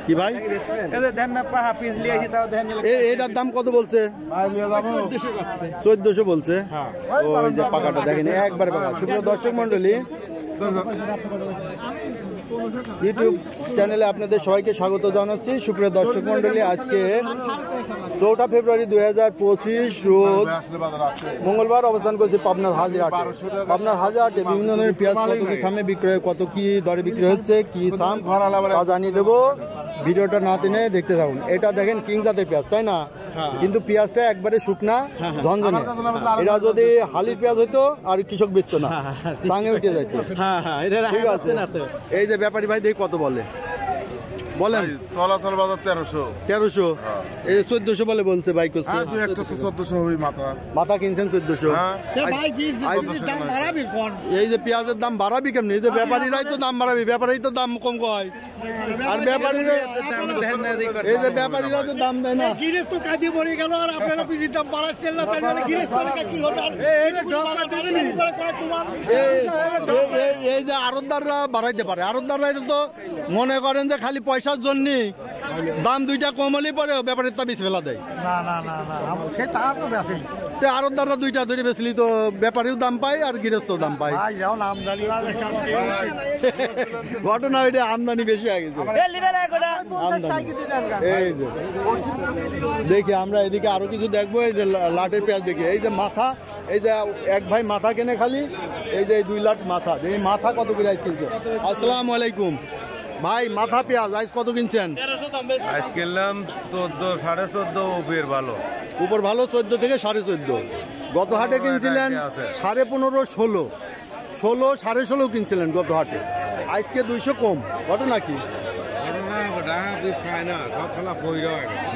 কি ভাই এটার দাম কত বলছে? 1400 বলছে। ওই যে পাকাটা দেখেন একবারে পাকা। সুপ্রিয় দর্শক মন্ডলী, ইউটিউব চ্যানেলে আপনাদের সবাইকে স্বাগত জানাচ্ছি। সুপ্রিয় দর্শক মন্ডলী, আজকে 4 ফেব্রুয়ারি 2025 রোজ মঙ্গলবার অবস্থান করছি পাবনার হাজিরহাটে। পাবনার হাজিরহাটে বিভিন্ন ধরনের পেঁয়াজ কত কি সামনে বিক্রয়, কত কি দরে বিক্রি হচ্ছে, কি সাম তা জানিয়ে দেবো। ভিডিওটা না টেনে দেখতে থাকুন। এটা দেখেন কিং জাতের পেঁয়াজ, তাই না? কিন্তু পেঁয়াজটা একবারে শুকনা ঝনঝনে। এটা যদি হালির পেঁয়াজ হইতো আর কৃষক বেচতো না, সাঙে উঠে যাইতো। ঠিক আছে, এই যে ব্যাপারী ভাই দেখি কত বলে, বলেন। চলাচল বাজার 1300 এই 1400 বলে বলছে ভাই। করছে 1400 হবে মাথা কিনছেন 1400। এই যে পেঁয়াজের দাম বাড়াবি কেমনি? এই যে ব্যাপারীরাই তো দাম বাড়াবি, ব্যাপারী তো দাম কম কয়। আর ব্যাপারীরা এই যে ব্যাপারীরা তো দাম দেয় না। গিরেস্ত কাজে পড়ে গেল আর আপনারা পিজির দাম বাড়াচ্ছেন না, তাহলে গিরেস্ত কি হবে? এই যে আড়তদাররা বাড়াইতে পারে। আড়তদাররা তো মনে করেন যে খালি পয়সার জন্য দাম দুইটা কম হলেই পরে ব্যাপারের তা বেশি ফেলা দেয়। সে টাকা তো বেশি। আড়তদাররা দুইটা ধরে বেচলি তো ব্যাপারীও দাম পায় আর গৃহস্থ দাম পায়। ঘটনা ওইটা আমদানি বেশি হয়ে গেছে। এই যে দেখি আমরা এদিকে আরো কিছু দেখবো। এই যে লাটের পেঁয়াজ দেখি, এই যে মাথা, এই যে এক ভাই মাথা কেনে খালি, এই যে 2 লাট মাথা। এই মাথা কত করে আইস কিনছে? আসসালামু আলাইকুম ভাই। মাথা পেঁয়াজ আইস কত কিনছেন? আজ কিনলাম 14, 14.5। উপর ভালো, উপর ভালো 14 থেকে 14.5। গত হাটে কিনছিলেন 15.5, 16, 16.5 কিনছিলেন গত হাটে। আজকে 200 কম। ঘটনা কি?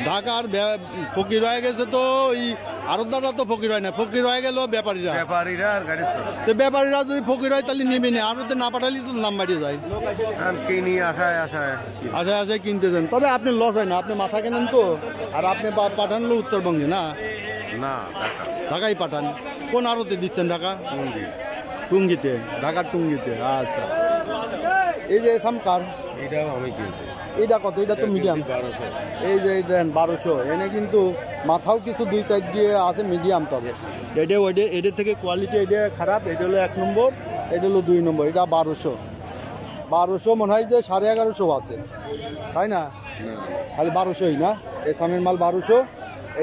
ঢাকার ফকির হয়ে গেছে তো ওই আড়তদাররা তো ফকির হয় না, ফকির হয়ে গেল ব্যাপারীরা। ব্যাপারীরা যদি ফকির হয় তাহলে নেবে না, আড়তে না পাঠালে তো নাম বাড়িয়ে যায়। কিনি আশায় কিনতে যান। তবে আপনি লস হয় না, আপনি মাথা কেনেন তো। আর আপনি পাঠানলো উত্তরবঙ্গে না? না, ঢাকায় পাঠান। কোন আড়তে দিচ্ছেন? ঢাকা টুঙ্গিতে, ঢাকার টুঙ্গিতে। আচ্ছা, এই যে সামকার এটাও আমি কিনছি। এইটা কত? এটা তো মিডিয়াম। এই যে দেন 1200। এনে কিন্তু মাথাও কিছু 2 সাইড দিয়ে আছে মিডিয়াম। তবে এটা ওইটা এদের থেকে কোয়ালিটি এটা খারাপ। এটা হলো 1 নম্বর, এটা হলো 2 নম্বর। এটা 1200 মনে হয় যে 1150 আছে, তাই না? খালি 1200ই না, এই সামের মাল 1200।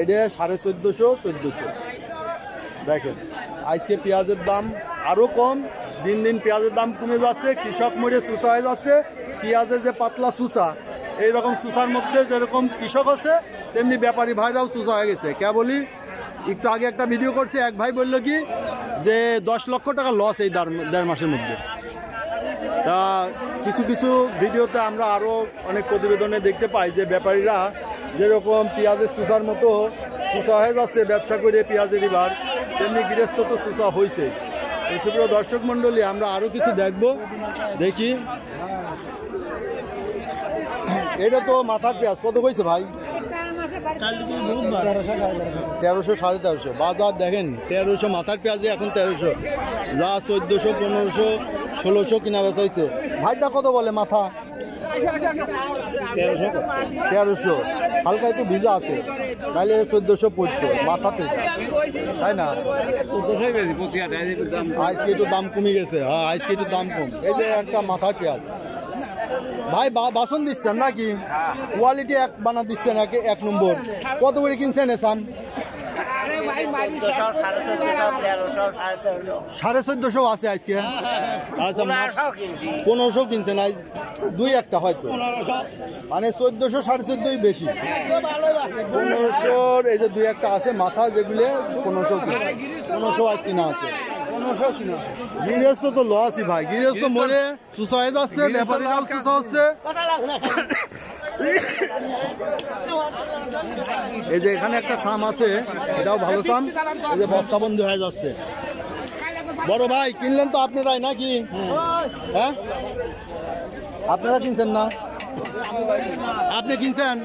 এটা 1450, 1400। দেখেন আজকে পেঁয়াজের দাম আরও কম। দিন দিন পেঁয়াজের দাম কমে যাচ্ছে, কৃষক মরে সুসা হয়ে যাচ্ছে। পেঁয়াজের যে পাতলা সুসা, এইরকম সুসার মধ্যে যেরকম কৃষক আছে তেমনি ব্যাপারী ভাইরাও সুসা হয়ে গেছে। কে বলি, একটু আগে একটা ভিডিও করছি, এক ভাই বললো কি যে 10 লক্ষ টাকা লস এই 1.5 মাসের মধ্যে। তা কিছু কিছু ভিডিওতে আমরা আরও অনেক প্রতিবেদনে দেখতে পাই যে ব্যাপারীরা যেরকম পেঁয়াজের সুসার মতো সুসা হয়ে যাচ্ছে ব্যবসা করে পেঁয়াজের এবার, তেমনি গৃহস্থ তো সুসা হয়েছে। সুপ্রিয় দর্শক মন্ডলী, আমরা আরও কিছু দেখব। দেখি এটা তো মাথার পেঁয়াজ কত হয়েছে ভাই? 1300, 1350 বাজার দেখেন। 1300 মাথার পেঁয়াজে এখন 1300, যা 1400, 1500, 1600 কিনা বেচা হয়েছে। ভাইটা কত বলে মাথা? 1300। হালকা একটু ভিজা আছে, তাহলে 1400 পড়তো মাথাতে, তাই না? আজকে একটু দাম কমে গেছে। হ্যাঁ, আজকে একটু দাম কম। এই যে একটা মাথার পেঁয়াজ ভাই বাসন দিচ্ছেন নাকি? কোয়ালিটি এক বানা দিচ্ছেন, 1 নম্বর। কত করে কিনছেন এসাম? 1450 আছে আজকে। আচ্ছা, 1500 কিনছেন আজ 2-1টা হয়তো, মানে 1400, 1450 বেশি। 1500 এই যে 2-1টা আছে মাথা, যেগুলো 1500 আজ কিনা আছে। গৃহস্থ তো লসই ভাই, গৃহস্থ মরে সুসা হয়ে যাচ্ছে, ব্যাপারীরাও সুসা হচ্ছে। এই যে এখানে একটা সাম আছে, এটাও ভালো সাম। এই যে বস্তাবন্দি হয়ে যাচ্ছে। বড় ভাই কিনলেন তো আপনারাই নাকি? হ্যাঁ, আপনারা কিনছেন না? আপনি কিনছেন?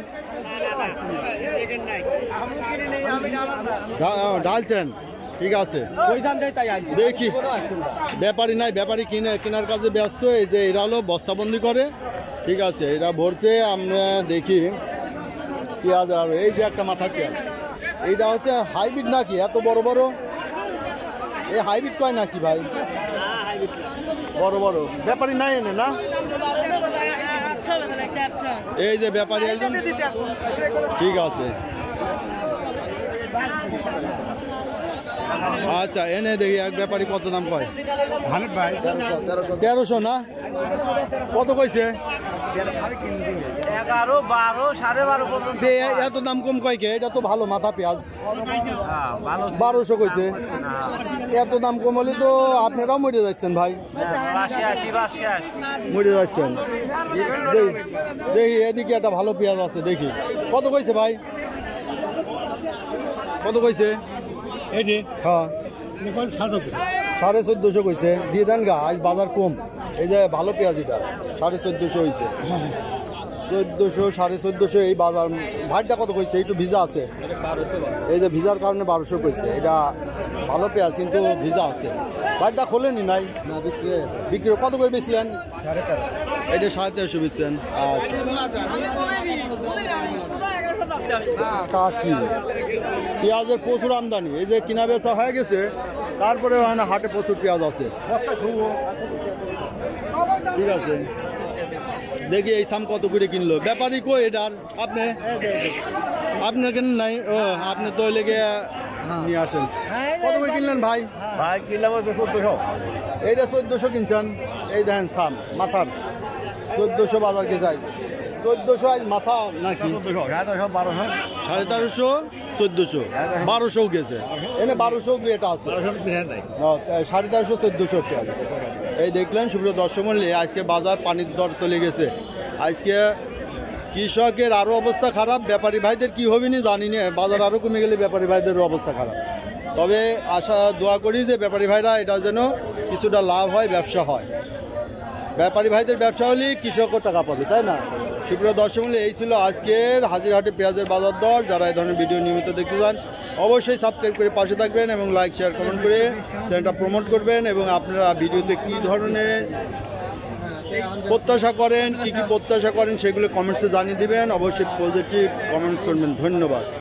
ঢালছেন, ঠিক আছে। দেখি ব্যাপারী নাই, ব্যাপারী কেনার কাজে ব্যস্ত। এই যে এরা হলো বস্তাবন্দি করে, ঠিক আছে, এটা ভরছে। আমরা দেখি পেঁয়াজ। আর এই যে একটা মাথার পেঁয়াজ, এইটা হচ্ছে হাইব্রিড নাকি এত বড় বড়? এই হাইব্রিড কয় নাকি ভাই? বড় বড় ব্যাপারী নাই এনে না? এই যে ব্যাপারী একজন, ঠিক আছে। আচ্ছা, এনে দেখি এক ব্যাপারী কত দাম কয়। 1300 না? কত কইছে? 11, 12, 12.5 পর্যন্ত। এত দাম কম কয় কে? এটা তো ভালো মাথা পেঁয়াজ। 1200 কইছে। এত দাম কম হলে তো আপনারাও মরে যাচ্ছেন ভাই, মরে যাচ্ছেন। দেখি এদিকে একটা ভালো পেঁয়াজ আছে, দেখি কত কইছে ভাই, কত কইছে? হ্যাঁ 1450 কইছে। দিয়ে দেন গা, আজ বাজার কম। এই যে ভালো পেঁয়াজ, এটা 1450 হয়েছে। 1400, 1450 এই বাজার। ভাইটা কত কইছে? একটু ভিজা আছে, এই যে ভিজার কারণে 1200 কইছে। এটা ভালো পেঁয়াজ কিন্তু ভিজা আছে। ভাইটা খোলেনি নাই? না, বিক্রি হয়েছে। বিক্রি কত করে বেচলেন? 13.5। এটা 1350 বেচছেন। আচ্ছা, কাঠি পেঁয়াজের প্রচুর আমদানি। এই যে কিনা বেচা হয়ে গেছে, তারপরে হাটে প্রচুর পেঁয়াজ আছে। ঠিক আছে, দেখি এই সাম কত করে কিনলো ব্যাপারী কই এটার? আপনার কেন নাই? ও, আপনি তো লেগে নিয়ে আসেন। কত করে কিনলেন ভাই? ভাই কিনলাম 1400। এইটা 1400 কিনছেন। এই দেখেন সাম মাথার 1400 বাজার কে চাই। 1400 আজ মাথা নাকি? 1300, 1200। 1350, 1400, 1200 গেছে। এনে 1200 এটা আছে। 1350, 1400 পেঁয়াজ। এই দেখলেন সুপ্রিয় দর্শক মণ্ডলী, আজকে বাজার পানির দর চলে গেছে। আজকে কৃষকের আরও অবস্থা খারাপ, ব্যাপারী ভাইদের কি হবে না জানি না। বাজার আরও কমে গেলে ব্যাপারী ভাইদেরও অবস্থা খারাপ। তবে আশা দোয়া করি যে ব্যাপারী ভাইরা এটা যেন কিছুটা লাভ হয়, ব্যবসা হয়। ব্যাপারী ভাইদের ব্যবসা হলে কৃষকও টাকা পাবে, তাই না? সুপ্রিয় দর্শক মণ্ডলী, এই ছিল আজকের হাজিরহাটে পেঁয়াজের বাজার দর। যারা এই ধরনের ভিডিও নিয়মিত দেখতে চান অবশ্যই সাবস্ক্রাইব করে পাশে থাকবেন এবং লাইক, শেয়ার, কমেন্ট করে চ্যানেলটা প্রমোট করবেন। এবং আপনারা ভিডিওতে কী ধরনের প্রত্যাশা করেন, কি প্রত্যাশা করেন সেগুলো কমেন্টসে জানিয়ে দিবেন। অবশ্যই পজিটিভ কমেন্টস করবেন। ধন্যবাদ।